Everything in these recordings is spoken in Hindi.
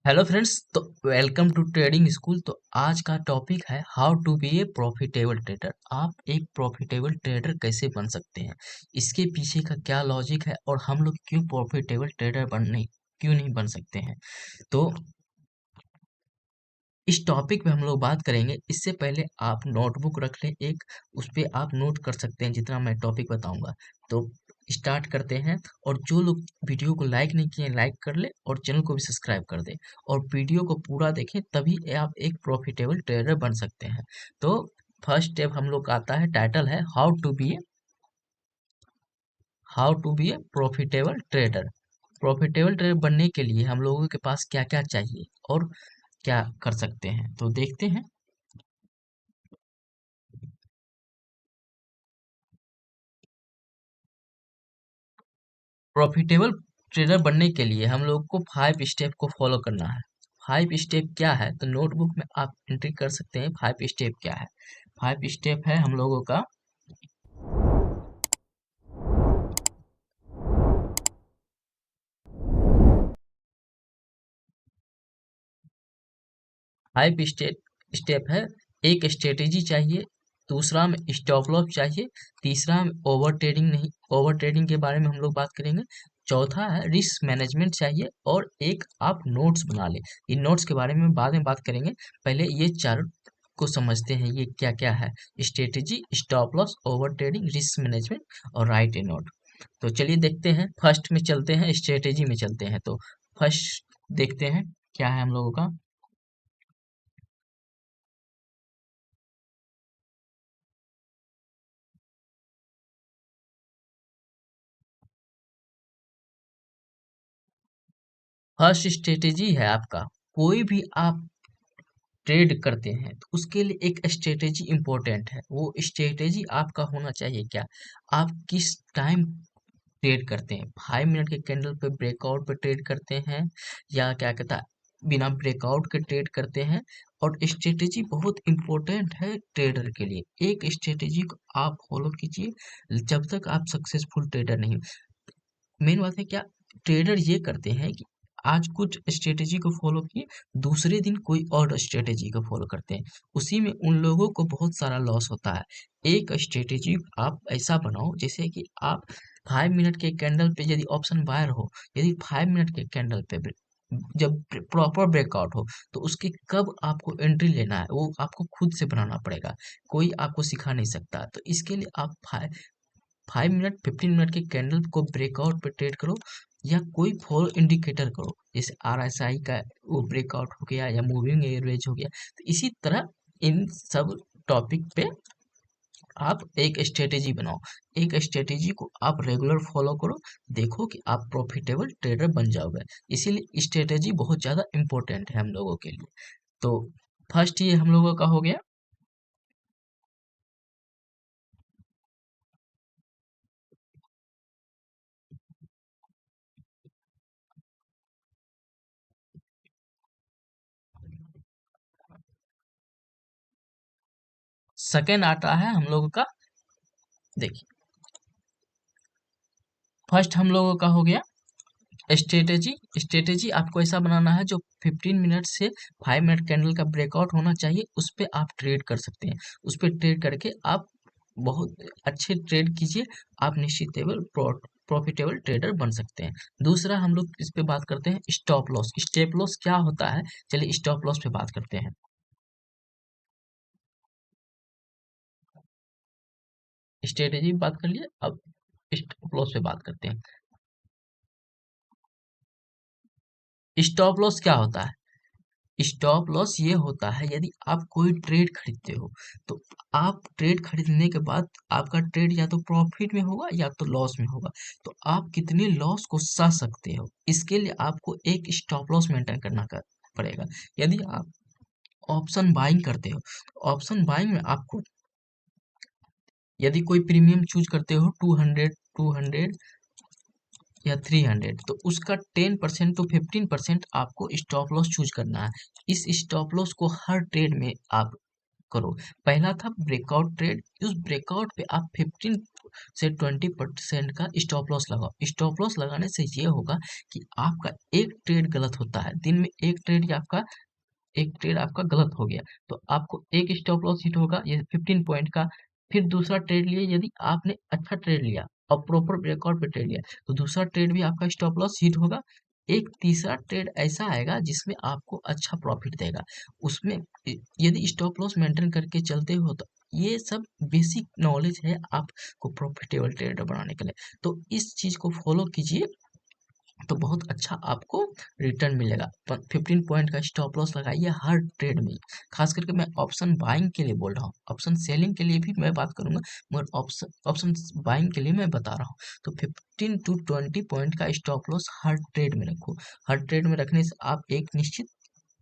हेलो फ्रेंड्स, तो वेलकम टू ट्रेडिंग स्कूल। तो आज का टॉपिक है how to be a profitable trader. आप एक प्रॉफिटेबल ट्रेडर कैसे बन सकते हैं, इसके पीछे का क्या लॉजिक है और हम लोग क्यों प्रॉफिटेबल ट्रेडर बनने क्यों नहीं बन सकते हैं। तो इस टॉपिक पे हम लोग बात करेंगे। इससे पहले आप नोटबुक रख लें एक, उस पे आप नोट कर सकते हैं जितना मैं टॉपिक बताऊंगा। तो स्टार्ट करते हैं। और जो लोग वीडियो को लाइक नहीं किए लाइक कर ले और चैनल को भी सब्सक्राइब कर दे और वीडियो को पूरा देखें, तभी आप एक प्रॉफिटेबल ट्रेडर बन सकते हैं। तो फर्स्ट स्टेप हम लोग का आता है, टाइटल है how to be a profitable trader. Profitable trader बनने के लिए हम लोगों के पास क्या क्या चाहिए और क्या कर सकते हैं, तो देखते हैं। प्रॉफिटेबल ट्रेडर बनने के लिए हम लोग को 5 स्टेप को फॉलो करना है। 5 स्टेप क्या है, तो नोटबुक में आप एंट्री कर सकते हैं 5 स्टेप क्या है। 5 स्टेप है हम लोगों का। 5 स्टेप है। एक स्ट्रेटेजी चाहिए, दूसरा में स्टॉप लॉस चाहिए, तीसरा में ओवर ट्रेडिंग नहीं, ओवर ट्रेडिंग के बारे में हम लोग बात करेंगे। चौथा है रिस्क मैनेजमेंट चाहिए, और एक आप नोट्स बना ले। इन नोट्स के बारे में बाद में बात करेंगे, पहले ये चार को समझते हैं ये क्या क्या है। Strategy, stop loss, over trading, risk management और राइट ए नोट। तो चलिए देखते हैं, फर्स्ट में चलते हैं, स्ट्रेटेजी में चलते हैं। तो फर्स्ट देखते हैं क्या है हम लोगों का। फर्स्ट स्ट्रेटेजी है आपका, कोई भी आप ट्रेड करते हैं तो उसके लिए एक स्ट्रेटेजी इंपॉर्टेंट है। वो स्ट्रेटेजी आपका होना चाहिए क्या, आप किस टाइम ट्रेड करते हैं। 5 मिनट के कैंडल पे ब्रेकआउट पे ट्रेड करते हैं, या क्या कहता है बिना ब्रेकआउट के ट्रेड करते हैं। और स्ट्रेटेजी बहुत इंपॉर्टेंट है ट्रेडर के लिए। एक स्ट्रेटेजी को आप फॉलो कीजिए जब तक आप सक्सेसफुल ट्रेडर नहीं। मेन बात है क्या, ट्रेडर ये करते हैं कि आज कुछ स्ट्रेटेजी को फॉलो किए, दूसरे दिन कोई और स्ट्रेटेजी को फॉलो करते हैं, उसी में उन लोगों को बहुत सारा लॉस होता है। एक स्ट्रेटेजी आप ऐसा बनाओ जैसे कि आप 5 मिनट के कैंडल पे यदि ऑप्शन बायर हो, यदि 5 मिनट के कैंडल पे जब प्रॉपर ब्रेकआउट हो, तो उसकी कब आपको एंट्री लेना है वो आपको खुद से बनाना पड़ेगा, कोई आपको सिखा नहीं सकता। तो इसके लिए आप 5 मिनट 15 मिनट के कैंडल को ब्रेकआउट पे ट्रेड करो, या कोई फॉलो इंडिकेटर करो, जैसे RSI का वो ब्रेकआउट हो गया या मूविंग एवरेज हो गया। तो इसी तरह इन सब टॉपिक पे आप एक स्ट्रेटेजी बनाओ, एक स्ट्रेटेजी को आप रेगुलर फॉलो करो, देखो कि आप प्रॉफिटेबल ट्रेडर बन जाओगे। इसीलिए स्ट्रेटेजी बहुत ज़्यादा इंपॉर्टेंट है हम लोगों के लिए। तो फर्स्ट ये हम लोगों का हो गया। सेकेंड आता है हम लोगों का, देखिए फर्स्ट हम लोगों का हो गया स्ट्रेटेजी। स्ट्रेटेजी आपको ऐसा बनाना है जो 15 मिनट से 5 मिनट कैंडल का ब्रेकआउट होना चाहिए, उस पे आप ट्रेड कर सकते हैं। उस पे ट्रेड करके आप बहुत अच्छे ट्रेड कीजिए, आप निश्चितेबल प्रॉफिटेबल ट्रेडर बन सकते हैं। दूसरा हम लोग इस पे बात करते हैं स्टॉप लॉस। स्टेप लॉस क्या होता है, चलिए स्टॉप लॉस पे बात करते हैं। स्ट्रेटेजी पे बात कर लिए, अब स्टॉप लॉस पे बात करते हैं। स्टॉप लॉस क्या होता है, स्टॉप लॉस ये होता है यदि आप कोई ट्रेड खरीदते हो, तो आप ट्रेड खरीदने के बाद आपका ट्रेड या तो प्रॉफिट में होगा या तो लॉस में होगा, तो आप कितने लॉस को सह सकते हो, इसके लिए आपको एक स्टॉप लॉस मेंटेन करना पड़ेगा। यदि आप ऑप्शन बाइंग करते हो, ऑप्शन बाइंग में आपको यदि कोई प्रीमियम चूज करते हो 200 या 300, तो उसका 10% टू 15% आपको स्टॉप लॉस चूज करना है। इस स्टॉप लॉस को हर ट्रेड में आप करो। पहला था ब्रेकआउट ट्रेड, उस ब्रेकआउट पे आप 15 से 20% का स्टॉप लॉस लगाओ। स्टॉप लॉस लगाने से ये होगा कि आपका एक ट्रेड गलत होता है, दिन में एक ट्रेड आपका गलत हो गया तो आपको एक स्टॉप लॉस हिट होगा ये 15 पॉइंट का। फिर दूसरा ट्रेड लिए, यदि आपने अच्छा ट्रेड लिया और प्रॉपर ब्रेकआउट पे ट्रेड लिया तो दूसरा ट्रेड भी आपका स्टॉप लॉस हिट होगा। एक तीसरा ट्रेड ऐसा आएगा जिसमें आपको अच्छा प्रॉफिट देगा। उसमें यदि स्टॉप लॉस मेंटेन करके चलते हो तो ये सब बेसिक नॉलेज है आपको प्रॉफिटेबल ट्रेडर बनाने के लिए। तो इस चीज को फॉलो कीजिए तो बहुत अच्छा आपको रिटर्न मिलेगा। 15 पॉइंट का स्टॉप लॉस लगाइए हर ट्रेड में। खास करके मैं ऑप्शन बाइंग के लिए बोल रहा हूँ, ऑप्शन सेलिंग के लिए भी मैं बात करूंगा, मगर ऑप्शन ऑप्शन बाइंग के लिए मैं बता रहा हूँ। तो 15 to 20 पॉइंट का स्टॉप लॉस हर ट्रेड में रखो। हर ट्रेड में रखने से आप एक निश्चित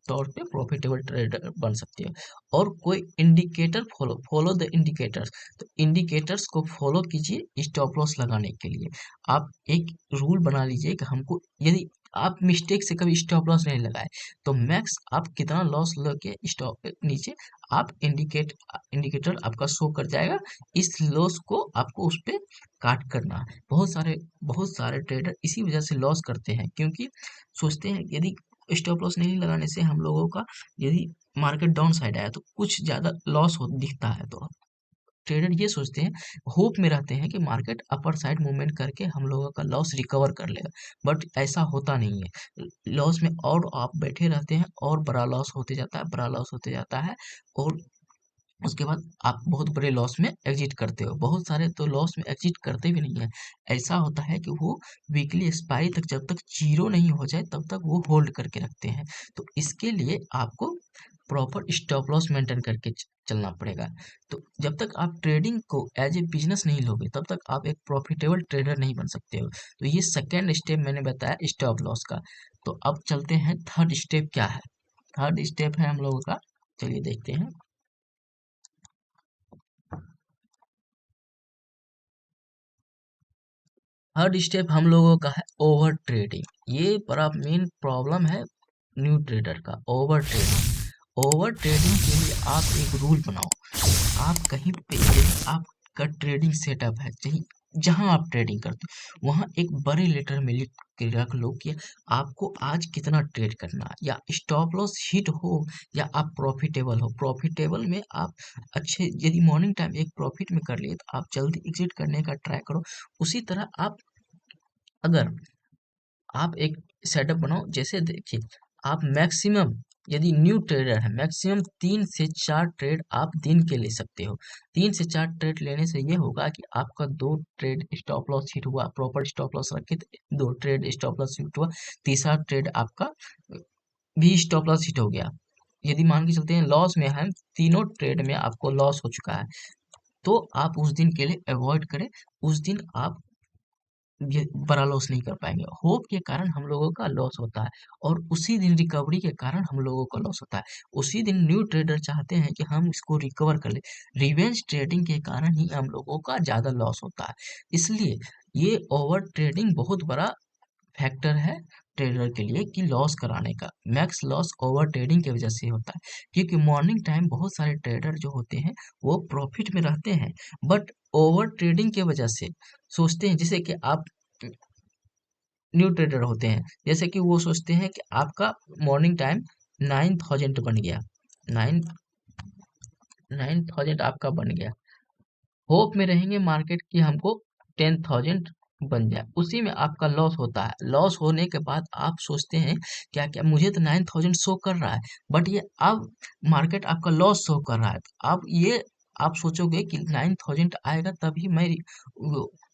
तौर पे प्रॉफिटेबल ट्रेडर बन सकते हो। और कोई इंडिकेटर फॉलो द इंडिकेटर्स। तो इंडिकेटर्स को फॉलो कीजिए स्टॉप लॉस लगाने के लिए। आप एक रूल बना लीजिए कि हमको, यदि आप मिस्टेक से कभी स्टॉप लॉस नहीं लगाए तो मैक्स आप कितना लॉस लेके स्टॉप नीचे आप इंडिकेटर आपका शो कर जाएगा। इस लॉस को आपको उस पे काट करना है। बहुत सारे ट्रेडर इसी वजह से लॉस करते हैं, क्योंकि सोचते हैं यदि स्टॉप लॉस नहीं लगाने से हम लोगों का, यदि मार्केट डाउन साइड आया तो कुछ ज्यादा लॉस हो दिखता है, तो ट्रेडर ये सोचते हैं, होप में रहते हैं कि मार्केट अपर साइड मूवमेंट करके हम लोगों का लॉस रिकवर कर लेगा। बट ऐसा होता नहीं है, लॉस में और आप बैठे रहते हैं और बड़ा लॉस होते जाता है, बड़ा लॉस होते जाता है। और उसके बाद आप बहुत बड़े लॉस में एग्जिट करते हो। बहुत सारे तो लॉस में एग्जिट करते भी नहीं है। ऐसा होता है कि वो वीकली एक्सपायरी तक जब तक जीरो नहीं हो जाए तब तक वो होल्ड करके रखते हैं। तो इसके लिए आपको प्रॉपर स्टॉप लॉस मेंटेन करके चलना पड़ेगा। तो जब तक आप ट्रेडिंग को एज ए बिजनेस नहीं लोगे तब तक आप एक प्रॉफिटेबल ट्रेडर नहीं बन सकते हो। तो ये सेकेंड स्टेप मैंने बताया स्टॉप लॉस का। तो अब चलते हैं थर्ड स्टेप क्या है। थर्ड स्टेप है हम लोगों का, चलिए देखते हैं। थर्ड स्टेप हम लोगों का है ओवर ट्रेडिंग। ये बड़ा मेन प्रॉब्लम है न्यू ट्रेडर का, ओवर ट्रेडिंग। ओवर ट्रेडिंग के लिए आप एक रूल बनाओ। आप कहीं पे यदि आपका ट्रेडिंग सेटअप है, कहीं जहां आप ट्रेडिंग करते हो वहां एक बड़े लेटर में लिख के रख लो कि आपको आज कितना ट्रेड करना है, या स्टॉप लॉस हिट हो या आप प्रॉफिटेबल हो। प्रॉफिटेबल में आप अच्छे, यदि मॉर्निंग टाइम एक प्रॉफिट में कर लिए तो आप जल्दी एग्जिट करने का ट्राई करो। उसी तरह आप, अगर आप एक सेटअप बनाओ, जैसे देखिए आप मैक्सिमम, यदि न्यू ट्रेडर है, मैक्सिमम 3 से 4 ट्रेड आप दिन के ले सकते हो। 3 से 4 ट्रेड लेने से ये होगा कि आपका 2 ट्रेड स्टॉप लॉस हिट हुआ, प्रॉपर स्टॉप लॉस रखे तो 2 ट्रेड स्टॉप लॉस हिट हुआ, तीसरा ट्रेड आपका भी स्टॉप लॉस हिट हो गया। यदि मान के चलते हैं लॉस में है, तीनों ट्रेड में आपको लॉस हो चुका है, तो आप उस दिन के लिए अवॉइड करें। उस दिन आप ये बड़ा लॉस नहीं कर पाएंगे। होप के कारण हम लोगों का लॉस होता है, और उसी दिन रिकवरी के कारण हम लोगों का लॉस होता है। उसी दिन न्यू ट्रेडर चाहते हैं कि हम इसको रिकवर कर ले। रिवेंज ट्रेडिंग के कारण ही हम लोगों का ज्यादा लॉस होता है। इसलिए ये ओवर ट्रेडिंग बहुत बड़ा फैक्टर है ट्रेडर के लिए कि लॉस कराने का। मैक्स लॉस ओवर ट्रेडिंग की वजह से होता है, क्योंकि मॉर्निंग टाइम बहुत सारे ट्रेडर जो होते हैं वो प्रॉफिट में रहते हैं, बट ओवर ट्रेडिंग की वजह से सोचते हैं, जैसे कि आप न्यू ट्रेडर होते हैं, जैसे कि वो सोचते हैं कि आपका मॉर्निंग टाइम 9,000 बन गया, 9,000 आपका बन गया, होप में रहेंगे मार्केट की हमको 10,000 बन जाए, उसी में आपका लॉस होता है। लॉस होने के बाद आप सोचते हैं क्या क्या मुझे तो 9,000 शो कर रहा है, बट ये अब मार्केट आपका लॉस शो कर रहा है। अब ये आप सोचोगे कि 9,000 आएगा तभी मैं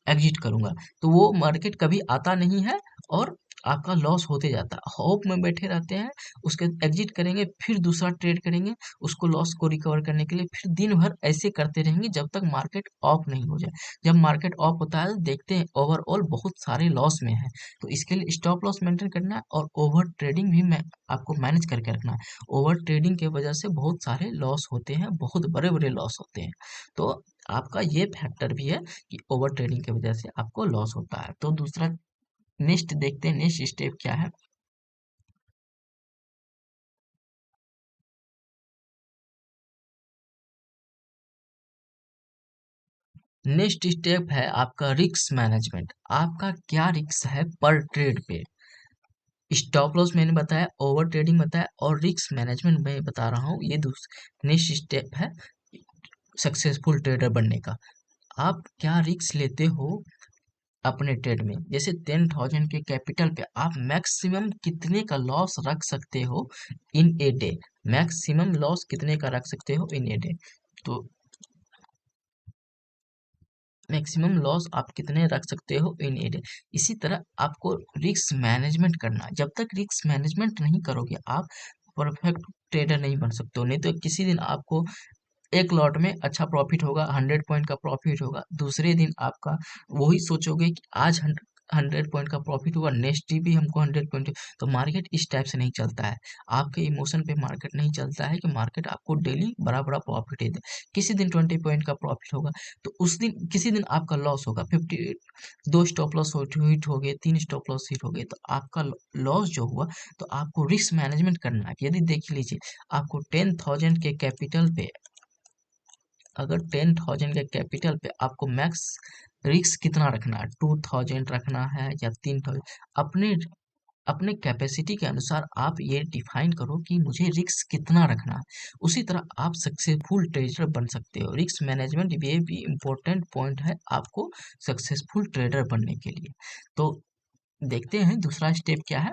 एग्जिट करूंगा, तो वो मार्केट कभी आता नहीं है और आपका लॉस होते जाता है। होप में बैठे रहते हैं, उसके एग्जिट करेंगे, फिर दूसरा ट्रेड करेंगे उसको लॉस को रिकवर करने के लिए, फिर दिन भर ऐसे करते रहेंगे जब तक मार्केट ऑफ नहीं हो जाए। जब मार्केट ऑफ होता है तो देखते हैं ओवरऑल बहुत सारे लॉस में है। तो इसके लिए स्टॉप लॉस मेंटेन करना है और ओवर ट्रेडिंग भी मैं आपको मैनेज करके रखना है। ओवर ट्रेडिंग की वजह से बहुत सारे लॉस होते हैं, बहुत बड़े बड़े लॉस होते हैं। तो आपका ये फैक्टर भी है कि ओवर ट्रेडिंग की वजह से आपको लॉस होता है। तो दूसरा, नेक्स्ट देखते हैं नेक्स्ट स्टेप क्या है। नेक्स्ट स्टेप है आपका रिस्क मैनेजमेंट। आपका क्या रिस्क है पर ट्रेड पे। स्टॉप लॉस मैंने बताया, ओवर ट्रेडिंग बताया, और रिस्क मैनेजमेंट मैं बता रहा हूँ। ये नेक्स्ट स्टेप है सक्सेसफुल ट्रेडर बनने का। आप क्या रिस्क लेते हो अपने ट्रेड में। जैसे 10,000 के कैपिटल पे आप मैक्सिमम कितने का लॉस रख सकते हो इन ए डे। मैक्सिमम लॉस कितने का रख सकते हो इन ए डे। तो मैक्सिमम लॉस आप कितने रख सकते हो इन ए डे। इसी तरह आपको रिस्क मैनेजमेंट करना। जब तक रिस्क मैनेजमेंट नहीं करोगे आप परफेक्ट ट्रेडर नहीं बन सकते हो। नहीं तो किसी दिन आपको एक लॉट में अच्छा प्रॉफिट होगा, 100 पॉइंट का प्रॉफिट होगा, दूसरे दिन आपका वही सोचोगे कि आज 100 पॉइंट का प्रॉफिट हुआ, नेक्स्ट डे भी हमको 100 पॉइंट। तो मार्केट इस टाइप से नहीं चलता है। आपके इमोशन पे मार्केट नहीं चलता है कि मार्केट आपको डेली बड़ा बड़ा प्रॉफिट दे। किसी दिन 20 पॉइंट का प्रॉफिट होगा, तो उस दिन किसी दिन आपका लॉस होगा 50। दो स्टॉप लॉस हिट हो गए, तीन स्टॉप लॉस हिट हो गए, तो आपका लॉस जो हुआ। तो आपको रिस्क मैनेजमेंट करना है। यदि देख लीजिए, आपको 10,000 के कैपिटल पे, अगर 10,000 के कैपिटल पे आपको मैक्स रिस्क कितना रखना है, 2,000 रखना है या 3,000, अपने अपने कैपेसिटी के अनुसार आप ये डिफाइन करो कि मुझे रिस्क कितना रखना है। उसी तरह आप सक्सेसफुल ट्रेडर बन सकते हो। रिस्क मैनेजमेंट ये भी इम्पोर्टेंट पॉइंट है आपको सक्सेसफुल ट्रेडर बनने के लिए। तो देखते हैं दूसरा स्टेप क्या है।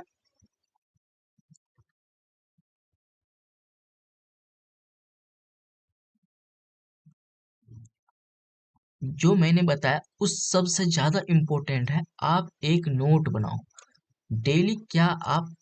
जो मैंने बताया उस सबसे ज्यादा इम्पोर्टेंट है, आप एक नोट बनाओ। डेली क्या आप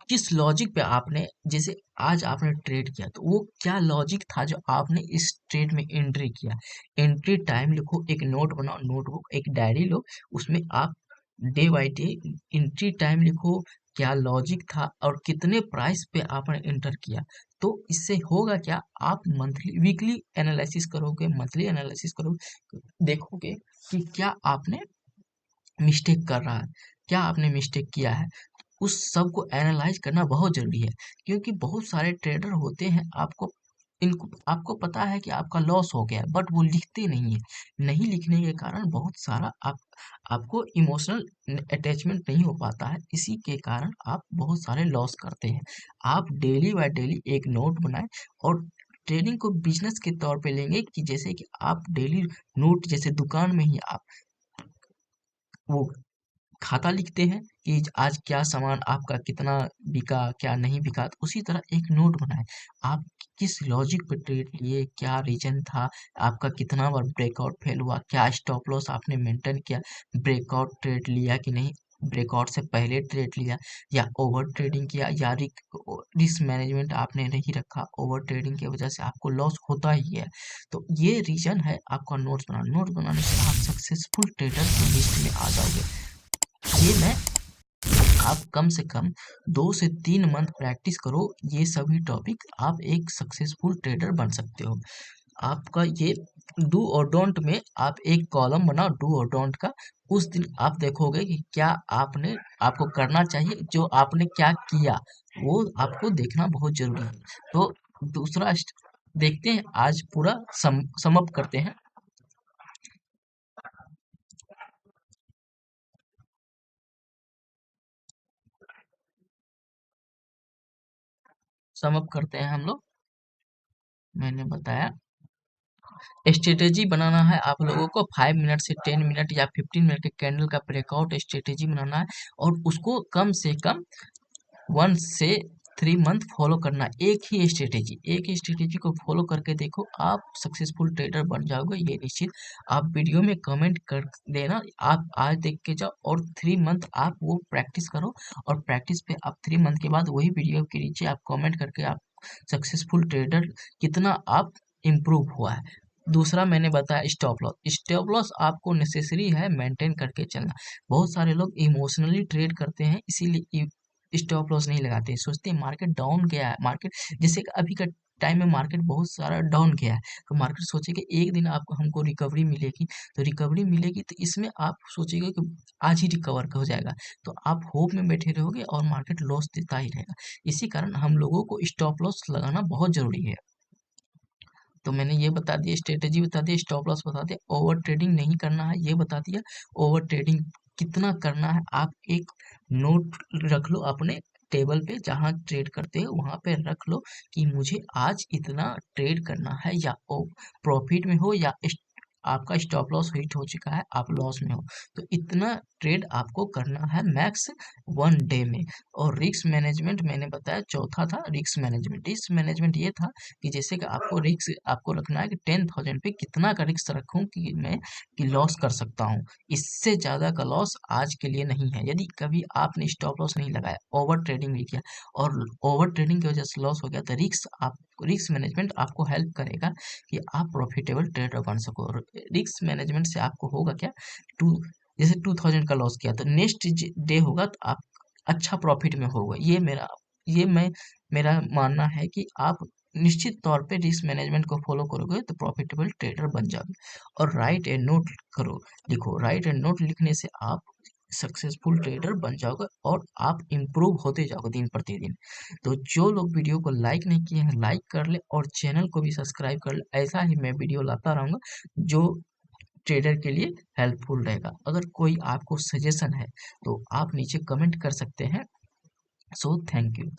किस लॉजिक पे आपने, जैसे आज आपने ट्रेड किया तो वो क्या लॉजिक था जो आपने इस ट्रेड में एंट्री किया। एंट्री टाइम लिखो, एक नोट बनाओ, नोटबुक एक डायरी लो, उसमें आप day by day entry time लिखो, क्या लॉजिक था और कितने प्राइस पे आपने एंटर किया। तो इससे होगा क्या, आप मंथली वीकली एनालिसिस करोगे, मंथली एनालिसिस करोगे, देखोगे कि क्या आपने मिस्टेक कर रहा है, क्या आपने मिस्टेक किया है। उस सब को एनालाइज करना बहुत जरूरी है। क्योंकि बहुत सारे ट्रेडर होते हैं, आपको इनको आपको पता है कि आपका लॉस हो गया है, बट वो लिखते नहीं है। नहीं लिखने के कारण बहुत सारा आपको इमोशनल अटैचमेंट नहीं हो पाता है, इसी के कारण आप बहुत सारे लॉस करते हैं। आप डेली बाय डेली एक नोट बनाएं और ट्रेडिंग को बिजनेस के तौर पे लेंगे, कि जैसे कि आप डेली नोट, जैसे दुकान में ही आप वो खाता लिखते हैं कि आज क्या सामान आपका कितना बिका, क्या नहीं बिका। तो उसी तरह एक नोट बनाएं, आप किस लॉजिक पे ट्रेड लिए, क्या रीजन था, आपका कितना बार ब्रेकआउट फेल हुआ, क्या स्टॉप लॉस आपने मेंटेन किया, ब्रेकआउट ट्रेड लिया कि नहीं, ब्रेकआउट से पहले ट्रेड लिया या ओवर ट्रेडिंग किया, या रिस्क मैनेजमेंट आपने नहीं रखा, ओवर ट्रेडिंग की वजह से आपको लॉस होता ही है। तो ये रीजन है आपका नोट्स बनाना। नोट बनाने से आप सक्सेसफुल ट्रेडर की लिस्ट में आ जाओगे। ये मैं आप कम से कम 2 से 3 मंथ प्रैक्टिस करो, ये सभी टॉपिक आप एक सक्सेसफुल ट्रेडर बन सकते हो। आपका ये डू और डोंट में आप एक कॉलम बनाओ डू और डोंट का। उस दिन आप देखोगे कि क्या आपने आपको करना चाहिए, जो आपने क्या किया, वो आपको देखना बहुत जरूरी है। तो देखते हैं, आज पूरा सम अप करते हैं। सम अप करते हैं हम लोग। मैंने बताया स्ट्रेटेजी बनाना है आप लोगों को, 5 मिनट से 10 मिनट या 15 मिनट के कैंडल का ब्रेकआउट स्ट्रेटेजी बनाना है, और उसको कम से कम 1 से 3 मंथ फॉलो करना है। एक ही स्ट्रेटेजी को फॉलो करके देखो, आप सक्सेसफुल ट्रेडर बन जाओगे, ये निश्चित। आप वीडियो में कमेंट कर देना, आप आज देख के जाओ और 3 मंथ आप वो प्रैक्टिस करो, और प्रैक्टिस पे आप 3 मंथ के बाद वही वीडियो के नीचे आप कमेंट करके आप सक्सेसफुल ट्रेडर कितना आप इम्प्रूव हुआ है। दूसरा मैंने बताया स्टॉप लॉस। स्टॉप लॉस आपको नेसेसरी है मेंटेन करके चलना। बहुत सारे लोग इमोशनली ट्रेड करते हैं, इसीलिए स्टॉप लॉस नहीं लगाते, सोचते हैं मार्केट डाउन गया है। मार्केट जैसे कि अभी का टाइम में मार्केट बहुत सारा डाउन गया है, तो मार्केट सोचेगा एक दिन आपको हमको रिकवरी मिलेगी। तो रिकवरी मिलेगी तो इसमें आप सोचेगा कि आज ही रिकवर हो जाएगा, तो आप होप में बैठे रहोगे और मार्केट लॉस देता ही रहेगा। इसी कारण हम लोगों को स्टॉप लॉस लगाना बहुत जरूरी है। तो मैंने ये बता दिया, स्ट्रेटेजी बता दिया, स्टॉप लॉस बता दिया, ओवर ट्रेडिंग नहीं करना है ये बता दिया। ओवर ट्रेडिंग कितना करना है आप एक नोट रख लो अपने टेबल पे, जहाँ ट्रेड करते हो वहां पे रख लो कि मुझे आज इतना ट्रेड करना है, या प्रॉफिट में हो या आपका स्टॉप लॉस हिट हो चुका है, आप लॉस में हो, तो इतना ट्रेड आपको करना है मैक्स 1 डे में। और रिस्क मैनेजमेंट मैंने बताया, चौथा था रिस्क मैनेजमेंट। रिस्क मैनेजमेंट ये था कि जैसे कि आपको रिस्क आपको रखना है कि 10,000 पे कितना का रिस्क रखूं कि मैं कि लॉस कर सकता हूं, इससे ज्यादा का लॉस आज के लिए नहीं है। यदि कभी आपने स्टॉप लॉस नहीं लगाया, ओवर ट्रेडिंग भी किया और ओवर ट्रेडिंग की वजह से लॉस हो गया, तो रिस्क मैनेजमेंट आपको हेल्प करेगा कि आप प्रॉफिटेबल ट्रेडर बन सको। रिस्क मैनेजमेंट से आपको होगा क्या, टू जैसे 2,000 का लॉस किया तो नेक्स्ट डे होगा तो आप अच्छा प्रॉफिट में होगा। ये मैं मेरा मानना है कि आप निश्चित तौर पे रिस्क मैनेजमेंट को फॉलो करोगे तो प्रॉफिटेबल ट्रेडर बन जाओगे। और राइट एंड नोट करो, लिखो, राइट एंड नोट लिखने से आप सक्सेसफुल ट्रेडर बन जाओगे और आप इम्प्रूव होते जाओगे दिन प्रतिदिन। तो जो लोग वीडियो को लाइक नहीं किए हैं, लाइक कर ले और चैनल को भी सब्सक्राइब कर ले। ऐसा ही मैं वीडियो लाता रहूंगा जो ट्रेडर के लिए हेल्पफुल रहेगा। अगर कोई आपको सजेशन है तो आप नीचे कमेंट कर सकते हैं। So thank you.